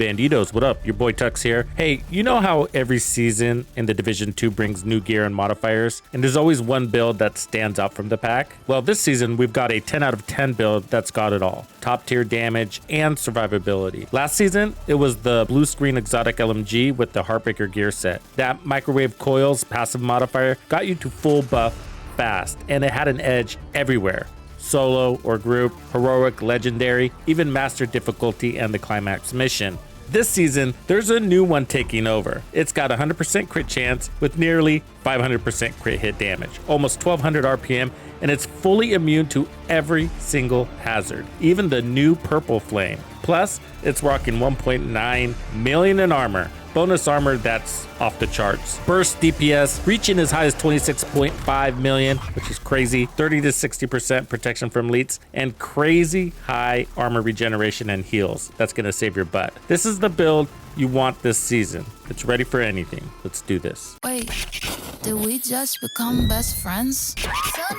Bandidos, what up? Your boy Tux here. Hey, you know how every season in the Division 2 brings new gear and modifiers, and there's always one build that stands out from the pack? Well, this season we've got a 10 out of 10 build that's got it all. Top tier damage and survivability. Last season, it was the blue screen exotic LMG with the Heartbreaker gear set. That microwave coils passive modifier got you to full buff fast, and it had an edge everywhere. Solo or group, heroic, legendary, even master difficulty and the climax mission. This season, there's a new one taking over. It's got 100% crit chance with nearly 500% crit hit damage, almost 1200 RPM, and it's fully immune to every single hazard, even the new purple flame. Plus, it's rocking 1.9 million in armor. Bonus armor that's off the charts. Burst DPS reaching as high as 26.5 million, which is crazy. 30 to 60% protection from elites, and crazy high armor regeneration and heals. That's gonna save your butt. This is the build you want this season. It's ready for anything. Let's do this. Wait, did we just become best friends? So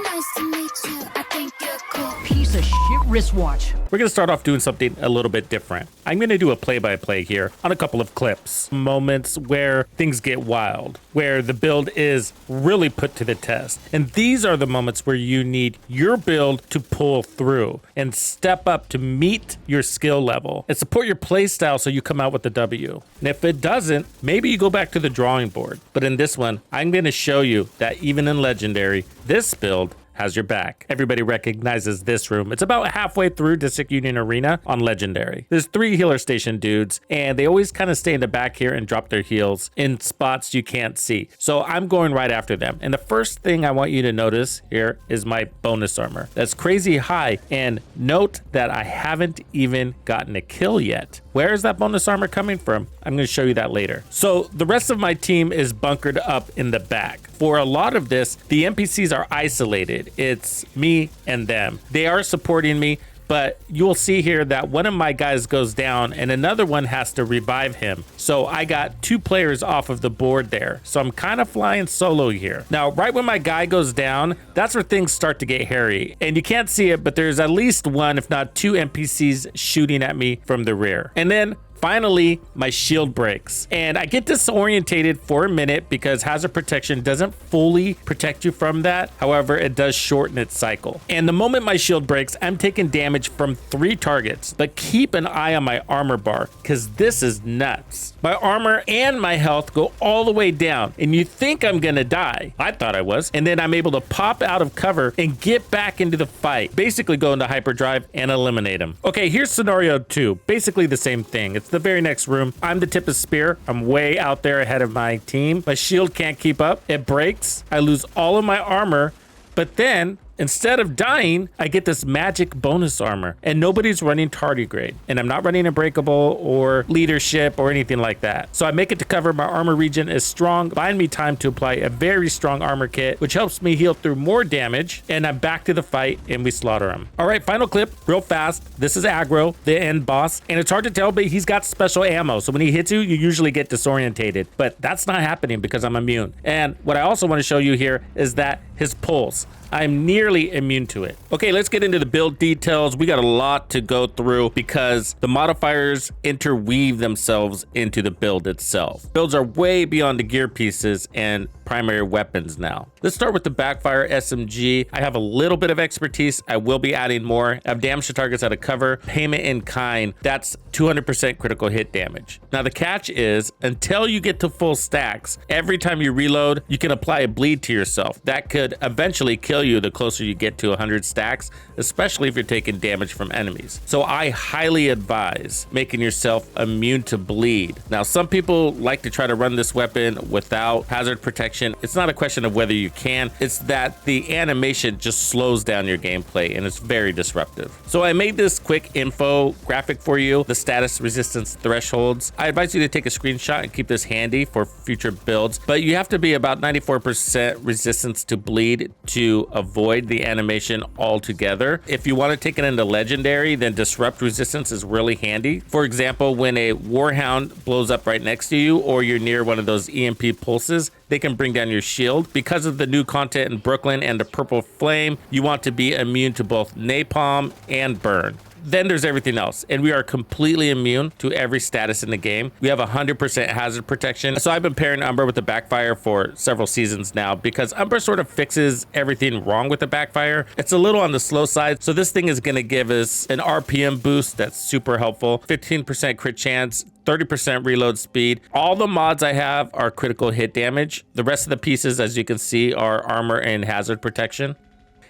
nice to meet you. I think you're cool. Piece of shit wristwatch. We're gonna start off doing something a little bit different. I'm gonna do a play-by-play here on a couple of clips. Moments where things get wild, where the build is really put to the test. And these are the moments where you need your build to pull through and step up to meet your skill level and support your play style so you come out with the W. And if it doesn't, maybe you go back to the drawing board. But in this one, I'm going to show you that even in Legendary, this build has your back. Everybody recognizes this room. It's about halfway through District Union Arena on Legendary. There's 3 healer station dudes, and they always kind of stay in the back here and drop their heals in spots you can't see. So I'm going right after them. And the first thing I want you to notice here is my bonus armor. That's crazy high. And note that I haven't even gotten a kill yet. Where is that bonus armor coming from? I'm going to show you that later. So the rest of my team is bunkered up in the back. For a lot of this, the NPCs are isolated. It's me and them. They are supporting me, but you'll see here that one of my guys goes down and another one has to revive him. So I got 2 players off of the board there. So I'm kind of flying solo here. Now, right when my guy goes down, that's where things start to get hairy. And you can't see it, but there's at least 1, if not 2 NPCs shooting at me from the rear. And then finally, my shield breaks and I get disorientated for a minute because hazard protection doesn't fully protect you from that. However, it does shorten its cycle. And the moment my shield breaks, I'm taking damage from 3 targets, but keep an eye on my armor bar because this is nuts. My armor and my health go all the way down and you think I'm gonna die. I thought I was. And then I'm able to pop out of cover and get back into the fight. Basically go into hyperdrive and eliminate him. Okay, here's scenario 2. Basically the same thing. It's the very next room. I'm the tip of spear. I'm way out there ahead of my team. My shield can't keep up. It breaks. I lose all of my armor, but then instead of dying, I get this magic bonus armor and nobody's running tardigrade and I'm not running unbreakable or leadership or anything like that. So I make it to cover. My armor regen is strong, buying me time to apply a very strong armor kit, which helps me heal through more damage, and I'm back to the fight and we slaughter him. All right, final clip real fast. This is aggro, the end boss, and it's hard to tell, but he's got special ammo. So when he hits you, you usually get disorientated, but that's not happening because I'm immune. And what I also want to show you here is that his pulse, I'm nearly immune to it. Okay, let's get into the build details. We got a lot to go through because the modifiers interweave themselves into the build itself. Builds are way beyond the gear pieces and primary weapons now. Let's start with the Backfire SMG. I have a little bit of expertise. I will be adding more. I have damage to targets out of cover, payment in kind. That's 200% critical hit damage. Now the catch is until you get to full stacks, every time you reload, you can apply a bleed to yourself. That could eventually kill you the closer you get to 100 stacks, especially if you're taking damage from enemies. So I highly advise making yourself immune to bleed. Now, some people like to try to run this weapon without hazard protection. It's not a question of whether you can, it's that the animation just slows down your gameplay and it's very disruptive. So I made this quick info graphic for you, the status resistance thresholds. I advise you to take a screenshot and keep this handy for future builds, but you have to be about 94% resistance to bleed to avoid the animation altogether. If you want to take it into legendary, then disrupt resistance is really handy. For example, when a warhound blows up right next to you or you're near one of those EMP pulses, they can bring down your shield. Because of the new content in Brooklyn and the purple flame, you want to be immune to both napalm and burn. Then there's everything else, and we are completely immune to every status in the game. We have 100% hazard protection. So I've been pairing Umbra with the Backfire for several seasons now because Umbra sort of fixes everything wrong with the Backfire. It's a little on the slow side, so this thing is going to give us an RPM boost that's super helpful, 15% crit chance, 30% reload speed. All the mods I have are critical hit damage. The rest of the pieces, as you can see, are armor and hazard protection.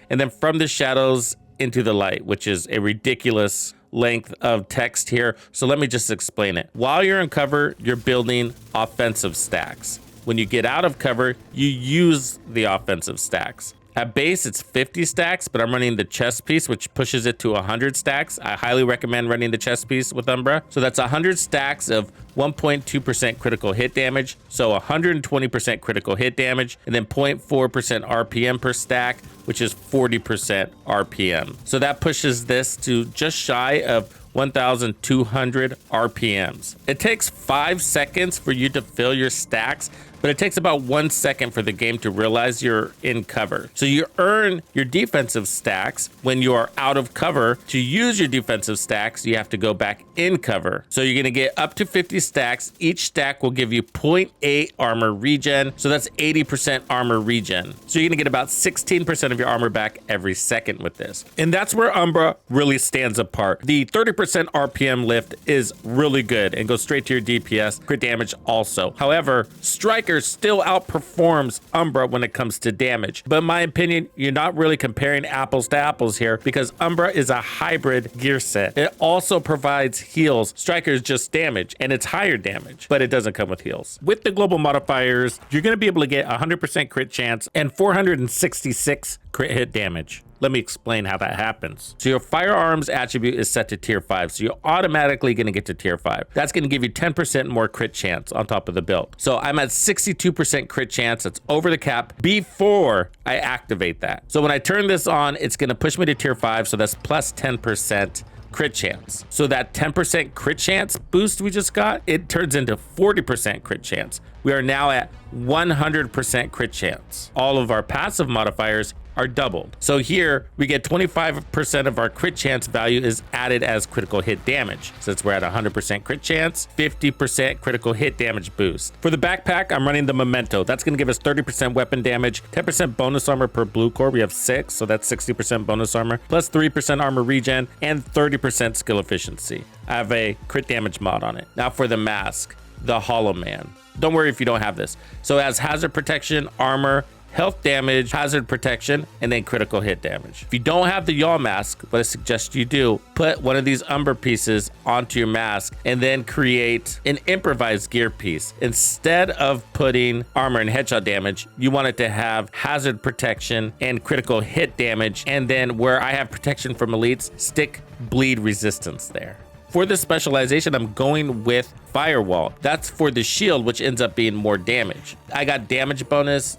And then from the shadows into the light, which is a ridiculous length of text here. So let me just explain it. While you're in cover, you're building offensive stacks. When you get out of cover, you use the offensive stacks. At base, it's 50 stacks, but I'm running the chest piece, which pushes it to 100 stacks. I highly recommend running the chest piece with Umbra. So that's 100 stacks of 1.2% critical hit damage. So 120% critical hit damage, and then 0.4% RPM per stack, which is 40% RPM. So that pushes this to just shy of 1,200 RPMs. It takes 5 seconds for you to fill your stacks, but it takes about 1 second for the game to realize you're in cover. So you earn your defensive stacks when you are out of cover. To use your defensive stacks, you have to go back in cover. So you're gonna get up to 50 stacks. Each stack will give you 0.8 armor regen. So that's 80% armor regen. So you're gonna get about 16% of your armor back every second with this. And that's where Umbra really stands apart. The 30% RPM lift is really good and goes straight to your DPS, crit damage also. However, Striker still outperforms Umbra when it comes to damage. But in my opinion, you're not really comparing apples to apples here because Umbra is a hybrid gear set. It also provides heals. Striker is just damage, and it's higher damage, but it doesn't come with heals. With the global modifiers, you're going to be able to get 100% crit chance and 466 crit hit damage. Let me explain how that happens. So your firearms attribute is set to tier 5. So you're automatically going to get to tier 5. That's going to give you 10% more crit chance on top of the build. So I'm at 62% crit chance. That's over the cap before I activate that. So when I turn this on, it's going to push me to tier 5. So that's plus 10% crit chance. So that 10% crit chance boost we just got, it turns into 40% crit chance. We are now at 100% crit chance. All of our passive modifiers are doubled. So here we get 25% of our crit chance value is added as critical hit damage. Since we're at 100% crit chance, 50% critical hit damage boost. For the backpack, I'm running the Memento. That's going to give us 30% weapon damage, 10% bonus armor per blue core. We have 6, so that's 60% bonus armor, plus 3% armor regen, and 30% skill efficiency. I have a crit damage mod on it. Now for the mask, the Hollow Man. Don't worry if you don't have this. So it has hazard protection, armor, health damage, hazard protection, and then critical hit damage. If you don't have the yaw mask, what I suggest you do, put one of these Umbra pieces onto your mask and then create an improvised gear piece. Instead of putting armor and headshot damage, you want it to have hazard protection and critical hit damage. And then where I have protection from elites, stick bleed resistance there. For this specialization, I'm going with Firewall. That's for the shield, which ends up being more damage. I got damage bonus,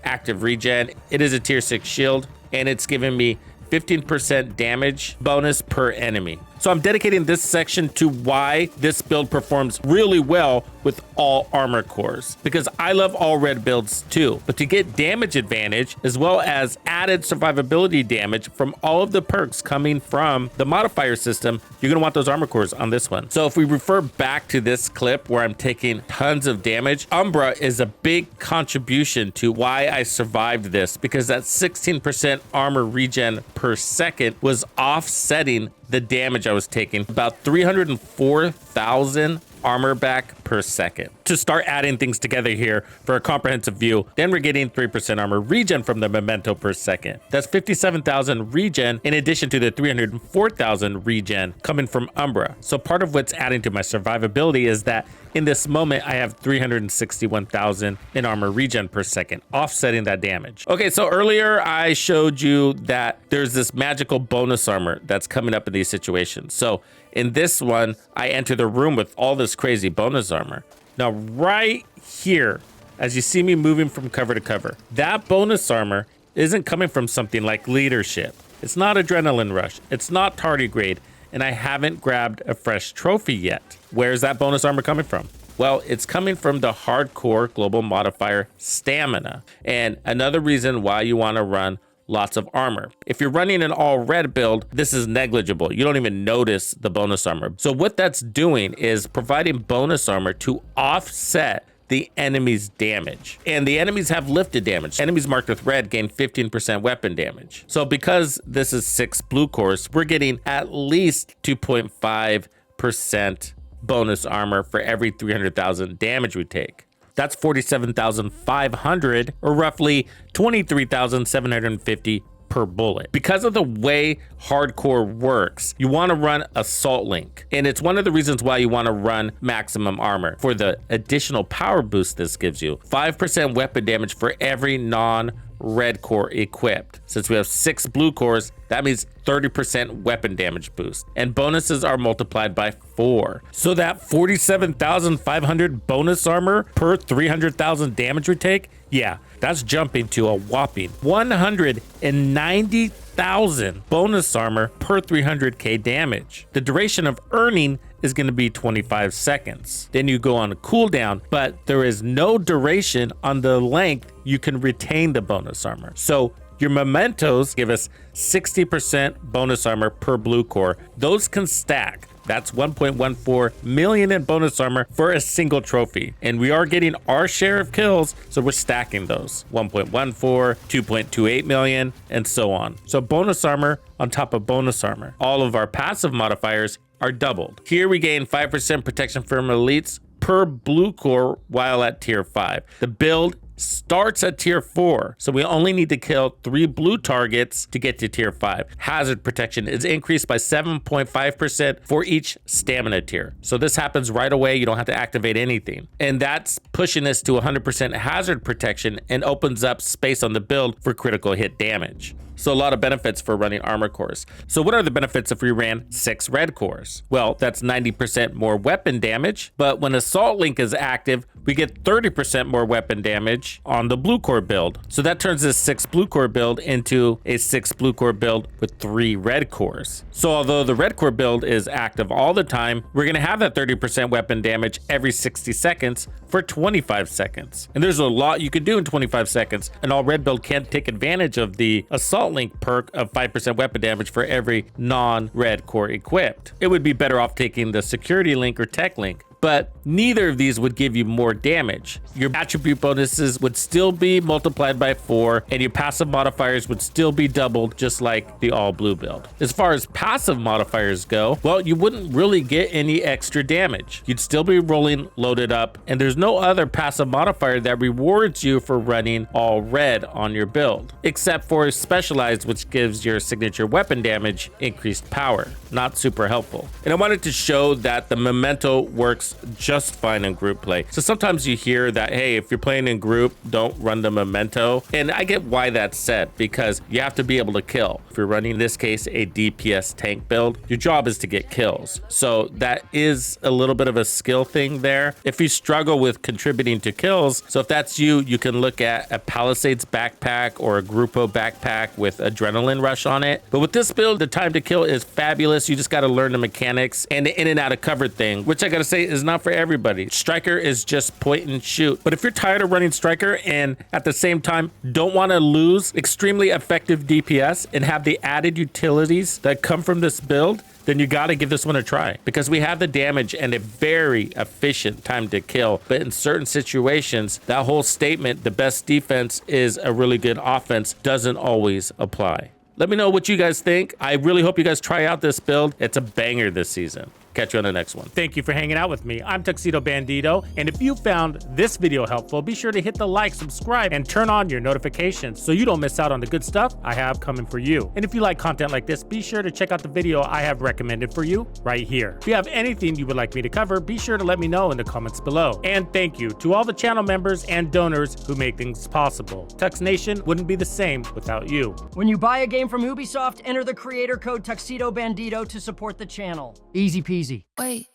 active regen. It is a tier 6 shield, and it's giving me 15% damage bonus per enemy. So I'm dedicating this section to why this build performs really well with all armor cores, because I love all red builds too. But to get damage advantage as well as added survivability damage from all of the perks coming from the modifier system, you're gonna want those armor cores on this one. So if we refer back to this clip where I'm taking tons of damage, Umbra is a big contribution to why I survived this, because that 16% armor regen per second was offsetting the damage I was taking, about 304,000 armor back per second. To start adding things together here for a comprehensive view, then we're getting 3% armor regen from the Memento per second. That's 57,000 regen in addition to the 304,000 regen coming from Umbra. So part of what's adding to my survivability is that in this moment, I have 361,000 in armor regen per second, offsetting that damage. Okay, so earlier I showed you that there's this magical bonus armor that's coming up in these situations. So in this one, I enter the room with all this crazy bonus armor. Now, right here, as you see me moving from cover to cover, that bonus armor isn't coming from something like leadership. It's not adrenaline rush. It's not tardigrade. And I haven't grabbed a fresh trophy yet. Where's that bonus armor coming from? Well, it's coming from the Hard Core global modifier stamina. And another reason why you want to run lots of armor. If you're running an all red build, this is negligible. You don't even notice the bonus armor. So what that's doing is providing bonus armor to offset the enemy's damage. And the enemies have lifted damage. Enemies marked with red gain 15% weapon damage. So because this is 6 blue cores, we're getting at least 2.5% bonus armor for every 300,000 damage we take. That's 47,500, or roughly 23,750 per bullet. Because of the way hardcore works, you want to run Assault Link, and it's one of the reasons why you want to run maximum armor for the additional power boost this gives you. 5% weapon damage for every non-red core equipped. Since we have 6 blue cores, that means 30% weapon damage boost, and bonuses are multiplied by 4. So that 47,500 bonus armor per 300,000 damage we take, yeah, that's jumping to a whopping 190,000 bonus armor per 300k damage. The duration of earning is going to be 25 seconds. Then you go on a cooldown, but there is no duration on the length you can retain the bonus armor. So your mementos give us 60% bonus armor per blue core. Those can stack. That's 1.14 million in bonus armor for a single trophy. And we are getting our share of kills, so we're stacking those. 1.14, 2.28 million, and so on. So bonus armor on top of bonus armor. All of our passive modifiers are doubled. Here we gain 5% protection from elites per blue core while at tier 5. The build starts at tier 4, so we only need to kill 3 blue targets to get to tier 5. Hazard protection is increased by 7.5% for each stamina tier. So this happens right away. You don't have to activate anything. And that's pushing us to 100% hazard protection and opens up space on the build for critical hit damage. So a lot of benefits for running armor cores. So what are the benefits if we ran 6 red cores? Well, that's 90% more weapon damage, but when Assault Link is active, we get 30% more weapon damage on the blue core build. So that turns this 6 blue core build into a 6 blue core build with 3 red cores. So although the red core build is active all the time, we're gonna have that 30% weapon damage every 60 seconds for 25 seconds. And there's a lot you could do in 25 seconds. An all red build can't take advantage of the Assault Link perk of 5% weapon damage for every non-red core equipped. It would be better off taking the security link or tech link, but neither of these would give you more damage. Your attribute bonuses would still be multiplied by 4, and your passive modifiers would still be doubled, just like the all blue build. As far as passive modifiers go, well, you wouldn't really get any extra damage. You'd still be rolling loaded up, and there's no other passive modifier that rewards you for running all red on your build, except for specialized, which gives your signature weapon damage increased power. Not super helpful. And I wanted to show that the memento works just fine in group play. So sometimes you hear that, hey, if you're playing in group, don't run the memento. And I get why that's said, because you have to be able to kill. If you're running, in this case, a DPS tank build, your job is to get kills. So that is a little bit of a skill thing there. If you struggle with contributing to kills, so if that's you, you can look at a Palisades backpack or a Grupo backpack with adrenaline rush on it. But with this build, the time to kill is fabulous. You just got to learn the mechanics and the in and out of cover thing, which I got to say is not for everybody. Striker is just point and shoot. But if you're tired of running Striker and at the same time don't want to lose extremely effective DPS and have the added utilities that come from this build, then you got to give this one a try, because we have the damage and a very efficient time to kill. But in certain situations, that whole statement, the best defense is a really good offense, doesn't always apply. Let me know what you guys think. I really hope you guys try out this build. It's a banger this season. Catch you on the next one. Thank you for hanging out with me. I'm Tuxedo Bandido, and if you found this video helpful, be sure to hit the like, subscribe, and turn on your notifications so you don't miss out on the good stuff I have coming for you. And if you like content like this, be sure to check out the video I have recommended for you right here. If you have anything you would like me to cover, be sure to let me know in the comments below. And thank you to all the channel members and donors who make things possible. Tux Nation wouldn't be the same without you. When you buy a game from Ubisoft, enter the creator code Tuxedo Bandido to support the channel. Easy peasy. Wait,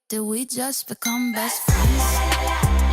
did we just become best friends?